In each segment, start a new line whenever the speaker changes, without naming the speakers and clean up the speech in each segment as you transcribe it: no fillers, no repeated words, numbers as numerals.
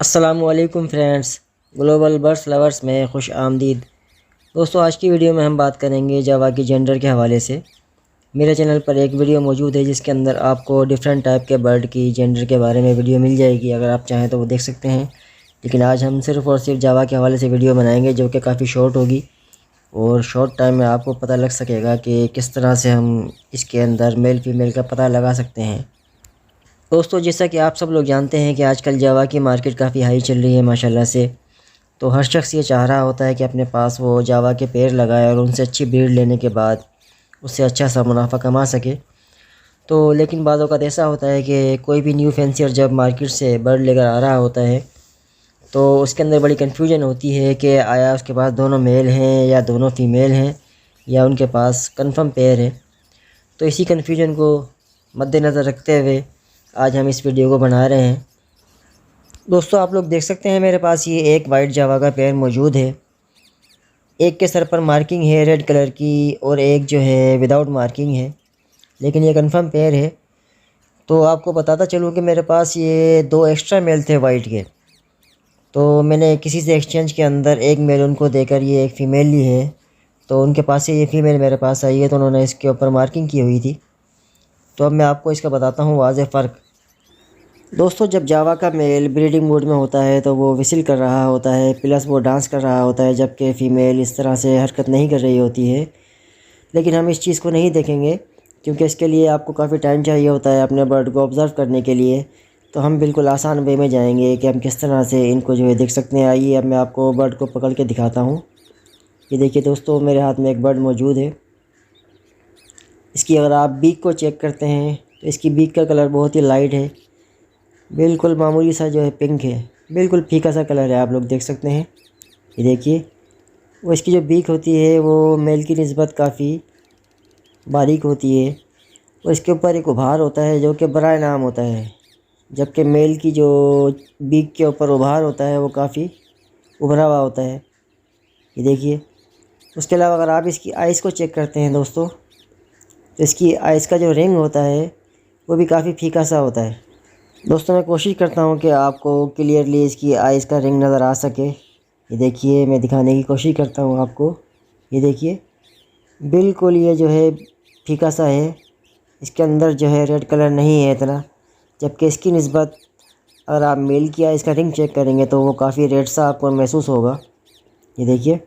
अस्सलामुअलैकुम friends, global birds lovers में खुश आमदीद। दोस्तों, आज की वीडियो में हम बात करेंगे जावा की जेंडर के हवाले से। मेरे चैनल पर एक वीडियो मौजूद है जिसके अंदर आपको डिफरेंट टाइप के बर्ड की जेंडर के बारे में वीडियो मिल जाएगी। अगर आप चाहें तो वो देख सकते हैं, लेकिन आज हम सिर्फ़ और सिर्फ जावा के हवाले से वीडियो बनाएंगे जो कि काफ़ी शॉर्ट होगी और शॉर्ट टाइम में आपको पता लग सकेगा कि किस तरह से हम इसके अंदर मेल फीमेल का पता लगा सकते हैं। दोस्तों, जैसा कि आप सब लोग जानते हैं कि आजकल जावा की मार्केट काफ़ी हाई चल रही है माशाल्लाह से। तो हर शख्स ये चाह रहा होता है कि अपने पास वो जावा के पेड़ लगाए और उनसे अच्छी ब्रीड लेने के बाद उससे अच्छा सा मुनाफा कमा सके। तो लेकिन बाज़ औक़ात ऐसा होता है कि कोई भी न्यू फैंसियर जब मार्केट से बर्ड लेकर आ रहा होता है तो उसके अंदर बड़ी कन्फ्यूजन होती है कि आया उसके पास दोनों मेल हैं या दोनों फ़ीमेल हैं या उनके पास कन्फर्म पेयर है। तो इसी कन्फ्यूजन को मद्देनज़र रखते हुए आज हम इस वीडियो को बना रहे हैं। दोस्तों, आप लोग देख सकते हैं मेरे पास ये एक वाइट जावा का पेयर मौजूद है। एक के सर पर मार्किंग है रेड कलर की और एक जो है विदाउट मार्किंग है, लेकिन ये कंफर्म पेयर है। तो आपको बताता चलूँ कि मेरे पास ये दो एक्स्ट्रा मेल थे वाइट के, तो मैंने किसी से एक्सचेंज के अंदर एक मेल उनको देकर ये एक फ़ीमेल ली है। तो उनके पास से ये फ़ीमेल मेरे पास आई है, तो उन्होंने इसके ऊपर मार्किंग की हुई थी। तो अब मैं आपको इसका बताता हूँ वाज़ेह फ़र्क। दोस्तों, जब जावा का मेल ब्रीडिंग मोड में होता है तो वो विसिल कर रहा होता है, प्लस वो डांस कर रहा होता है, जबकि फ़ीमेल इस तरह से हरकत नहीं कर रही होती है। लेकिन हम इस चीज़ को नहीं देखेंगे क्योंकि इसके लिए आपको काफ़ी टाइम चाहिए होता है अपने बर्ड को ऑब्ज़र्व करने के लिए। तो हम बिल्कुल आसान वे में जाएंगे कि हम किस तरह से इनको जो है देख सकते हैं। आइए अब मैं आपको बर्ड को पकड़ के दिखाता हूँ। ये देखिए दोस्तों, मेरे हाथ में एक बर्ड मौजूद है। इसकी अगर आप बीक को चेक करते हैं तो इसकी बीक का कलर बहुत ही लाइट है, बिल्कुल मामूली सा जो है पिंक है, बिल्कुल फीका सा कलर है, आप लोग देख सकते हैं। ये देखिए, वो इसकी जो बीक होती है वो मेल की निस्बत काफ़ी बारीक होती है और इसके ऊपर एक उभार होता है जो कि बराए नाम होता है, जबकि मेल की जो बीक के ऊपर उभार होता है वो काफ़ी उभरा हुआ होता है। ये देखिए, उसके अलावा अगर आप इसकी आइज़ को चेक करते हैं दोस्तों, तो इसकी आइज़ का जो रिंग होता है वो भी काफ़ी फीका सा होता है। दोस्तों, मैं कोशिश करता हूँ कि आपको क्लियरली इसकी आइज़ का रिंग नज़र आ सके। ये देखिए, मैं दिखाने की कोशिश करता हूँ आपको। ये देखिए, बिल्कुल ये जो है फीका सा है, इसके अंदर जो है रेड कलर नहीं है इतना, जबकि इसकी निस्बत अगर आप मेल की आइज़ का रिंग चेक करेंगे तो वो काफ़ी रेड सा आपको महसूस होगा। ये देखिए,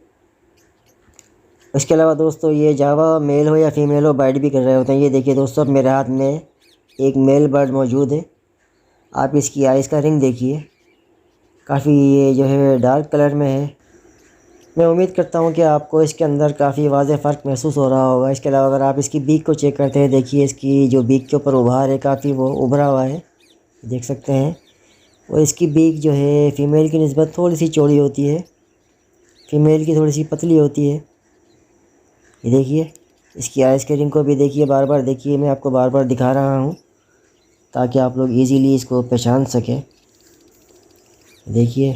इसके अलावा दोस्तों, ये जावा मेल हो या फीमेल हो बाइट भी कर रहे होते हैं। ये देखिए दोस्तों, अब मेरे हाथ में एक मेल बर्ड मौजूद है। आप इसकी आइज़ का रिंग देखिए, काफ़ी ये जो है डार्क कलर में है। मैं उम्मीद करता हूँ कि आपको इसके अंदर काफ़ी वाज़ेह फ़र्क महसूस हो रहा होगा। इसके अलावा अगर आप इसकी बीक को चेक करते हैं, देखिए इसकी जो बीक के ऊपर उभार है काफ़ी वो उभरा हुआ है, देख सकते हैं। और इसकी बीक जो है फ़ीमेल की निस्बत थोड़ी सी चौड़ी होती है, फ़ीमेल की थोड़ी सी पतली होती है। ये देखिए, इसकी आइज़ के रिंग को भी देखिए, बार बार देखिए, मैं आपको बार बार दिखा रहा हूँ ताकि आप लोग ईज़िली इसको पहचान सकें। देखिए,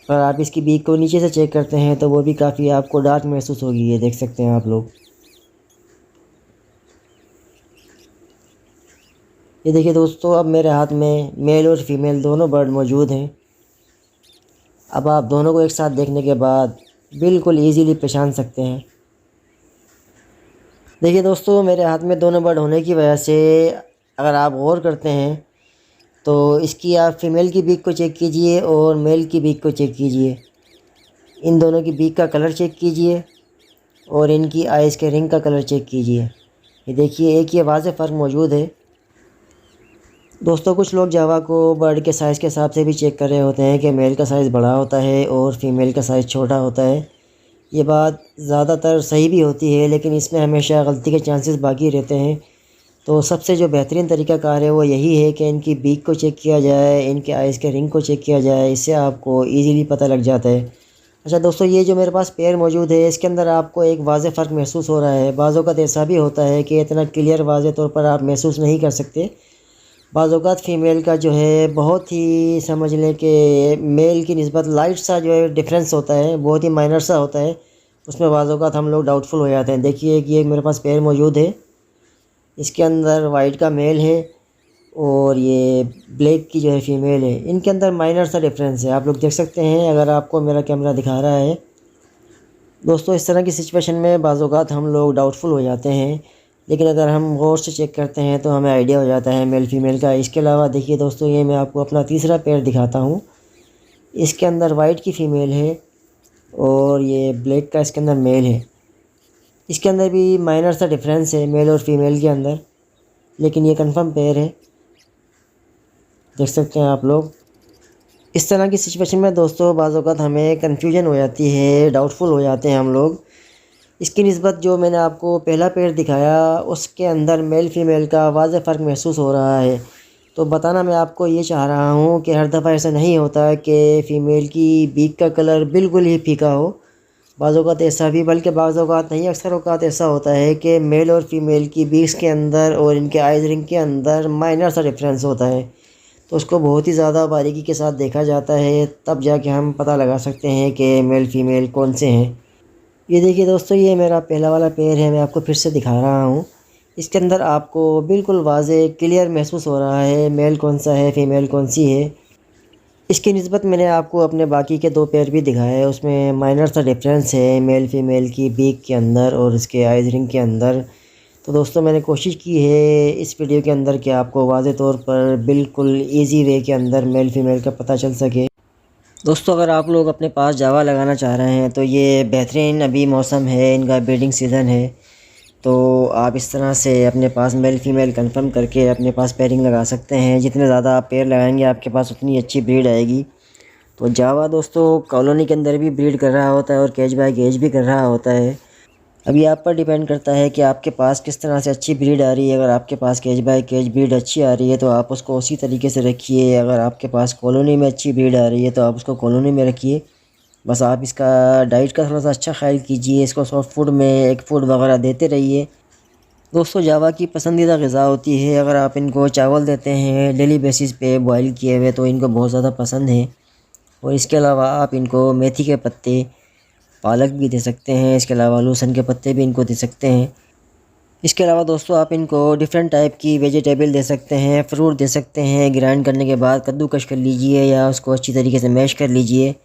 अगर आप इसकी बीक को नीचे से चेक करते हैं तो वो भी काफ़ी आपको डार्क महसूस होगी। ये देख सकते हैं आप लोग। ये देखिए दोस्तों, अब मेरे हाथ में मेल और फीमेल दोनों बर्ड मौजूद हैं। अब आप दोनों को एक साथ देखने के बाद बिल्कुल ईज़िली पहचान सकते हैं। देखिए दोस्तों, मेरे हाथ में दोनों बर्ड होने की वजह से अगर आप गौर करते हैं तो इसकी आप फीमेल की बीक को चेक कीजिए और मेल की बीक को चेक कीजिए। इन दोनों की बीक का कलर चेक कीजिए और इनकी आइज़ के रिंग का कलर चेक कीजिए। ये देखिए, एक ये वाज़ेह फ़र्क मौजूद है। दोस्तों, कुछ लोग जावा को बर्ड के साइज़ के हिसाब से भी चेक कर रहे होते हैं कि मेल का साइज़ बड़ा होता है और फीमेल का साइज़ छोटा होता है। ये बात ज़्यादातर सही भी होती है, लेकिन इसमें हमेशा गलती के चांसेस बाकी रहते हैं। तो सबसे जो बेहतरीन तरीक़ाकार है वो यही है कि इनकी बीक को चेक किया जाए, इनके आइज़ के रिंग को चेक किया जाए, इससे आपको ईज़िली पता लग जाता है। अच्छा दोस्तों, ये जो मेरे पास पेयर मौजूद है इसके अंदर आपको एक वाज़ेह फ़र्क महसूस हो रहा है। बाज़ औक़ात ऐसा भी होता है कि इतना क्लियर वाज़ेह तौर पर आप महसूस नहीं कर सकते। बाज़ औक़ात फ़ीमेल का जो है बहुत ही समझ लें कि मेल की निस्बत लाइट सा जो है डिफरेंस होता है, बहुत ही माइनर सा होता है, उसमें बाज़ औक़ात हम लोग डाउटफुल हो जाते हैं। देखिए कि ये मेरे पास पेयर मौजूद है, इसके अंदर वाइट का मेल है और ये ब्लैक की जो है फ़ीमेल है, इनके अंदर माइनर सा डिफरेंस है। आप लोग देख सकते हैं अगर आपको मेरा कैमरा दिखा रहा है। दोस्तों इस तरह की सिचुएशन में बाज़ औक़ात हम लोग डाउटफुल हो जाते हैं, लेकिन अगर हम गौर से चेक करते हैं तो हमें आइडिया हो जाता है मेल फ़ीमेल का। इसके अलावा देखिए दोस्तों, ये मैं आपको अपना तीसरा पेयर दिखाता हूँ। इसके अंदर वाइट की फ़ीमेल है और ये ब्लैक का इसके अंदर मेल है। इसके अंदर भी माइनर सा डिफरेंस है मेल और फीमेल के अंदर, लेकिन ये कंफर्म पेयर है, देख सकते हैं आप लोग। इस तरह की सिचुएशन में दोस्तों बाज़ औक़ात हमें कन्फ्यूजन हो जाती है, डाउटफुल हो जाते हैं हम लोग। इसकी निस्बत जो मैंने आपको पहला पेयर दिखाया उसके अंदर मेल फ़ीमेल का वाज़ेह फ़र्क महसूस हो रहा है। तो बताना मैं आपको ये चाह रहा हूँ कि हर दफ़ा ऐसा नहीं होता कि फ़ीमेल की बीक का कलर बिल्कुल ही फीका हो। बाज़ औक़ात ऐसा भी, बल्कि बाज़ औक़ात नहीं, अक्सर औक़ात ऐसा होता है कि मेल और फ़ीमेल की बीक्स के अंदर और इनके आइज़ रिंग के अंदर माइनर सा डिफरेंस होता है। तो उसको बहुत ही ज़्यादा बारीकी के साथ देखा जाता है, तब जाके हम पता लगा सकते हैं कि मेल फ़ीमेल कौन से हैं। ये देखिए दोस्तों, ये मेरा पहला वाला पेयर है, मैं आपको फिर से दिखा रहा हूँ। इसके अंदर आपको बिल्कुल वाज़ेह क्लियर महसूस हो रहा है मेल कौन सा है, फ़ीमेल कौन सी है। इसकी निस्बत मैंने आपको अपने बाकी के 2 पेयर भी दिखाए हैं, उसमें माइनर सा डिफरेंस है मेल फ़ीमेल की बीक के अंदर और इसके आइज़ रिंग के अंदर। तो दोस्तों मैंने कोशिश की है इस वीडियो के अंदर कि आपको वाज़ेह तौर पर बिल्कुल ईज़ी वे के अंदर मेल फ़ीमेल का पता चल सके। दोस्तों अगर आप लोग अपने पास जावा लगाना चाह रहे हैं तो ये बेहतरीन अभी मौसम है, इनका ब्रीडिंग सीज़न है। तो आप इस तरह से अपने पास मेल फ़ीमेल कंफर्म करके अपने पास पेयरिंग लगा सकते हैं। जितने ज़्यादा आप पेयर लगाएंगे आपके पास उतनी अच्छी ब्रीड आएगी। तो जावा दोस्तों कॉलोनी के अंदर भी ब्रीड कर रहा होता है और केज बाय केज भी कर रहा होता है। अभी आप पर डिपेंड करता है कि आपके पास किस तरह से अच्छी ब्रीड आ रही है। अगर आपके पास केज बाय केज ब्रीड अच्छी आ रही है तो आप उसको उसी तरीके से रखिए। अगर आपके पास कॉलोनी में अच्छी ब्रीड आ रही है तो आप उसको कॉलोनी में रखिए। बस आप इसका डाइट का थोड़ा सा अच्छा ख्याल कीजिए, इसको सॉफ्ट फूड में एग फूड वगैरह देते रहिए। दोस्तों जावा की पसंदीदा ग़िज़ा होती है। अगर आप इनको चावल देते हैं डेली बेसिस पे बॉयल किए हुए तो इनको बहुत ज़्यादा पसंद है। और इसके अलावा आप इनको मेथी के पत्ते, पालक भी दे सकते हैं। इसके अलावा लहसुन के पत्ते भी इनको दे सकते हैं। इसके अलावा दोस्तों आप इनको डिफरेंट टाइप की वेजिटेबल दे सकते हैं, फ्रूट दे सकते हैं। ग्राइंड करने के बाद कद्दूकश कर लीजिए या उसको अच्छी तरीके से मैश कर लीजिए,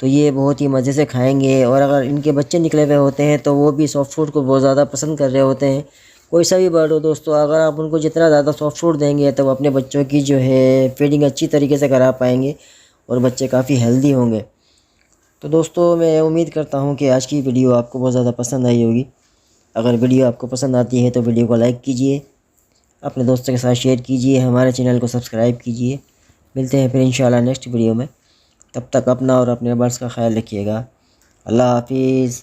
तो ये बहुत ही मज़े से खाएंगे। और अगर इनके बच्चे निकले हुए होते हैं तो वो भी सॉफ्ट फूड को बहुत ज़्यादा पसंद कर रहे होते हैं। कोई सा भी बर्ड हो दोस्तों, अगर आप उनको जितना ज़्यादा सॉफ्ट फूड देंगे तो वो अपने बच्चों की जो है फीडिंग अच्छी तरीके से करा पाएंगे और बच्चे काफ़ी हेल्दी होंगे। तो दोस्तों मैं उम्मीद करता हूँ कि आज की वीडियो आपको बहुत ज़्यादा पसंद आई होगी। अगर वीडियो आपको पसंद आती है तो वीडियो को लाइक कीजिए, अपने दोस्तों के साथ शेयर कीजिए, हमारे चैनल को सब्सक्राइब कीजिए। मिलते हैं फिर इंशाल्लाह नेक्स्ट वीडियो में। तब तक अपना और अपने बर्ड्स का ख्याल रखिएगा। अल्लाह हाफिज़।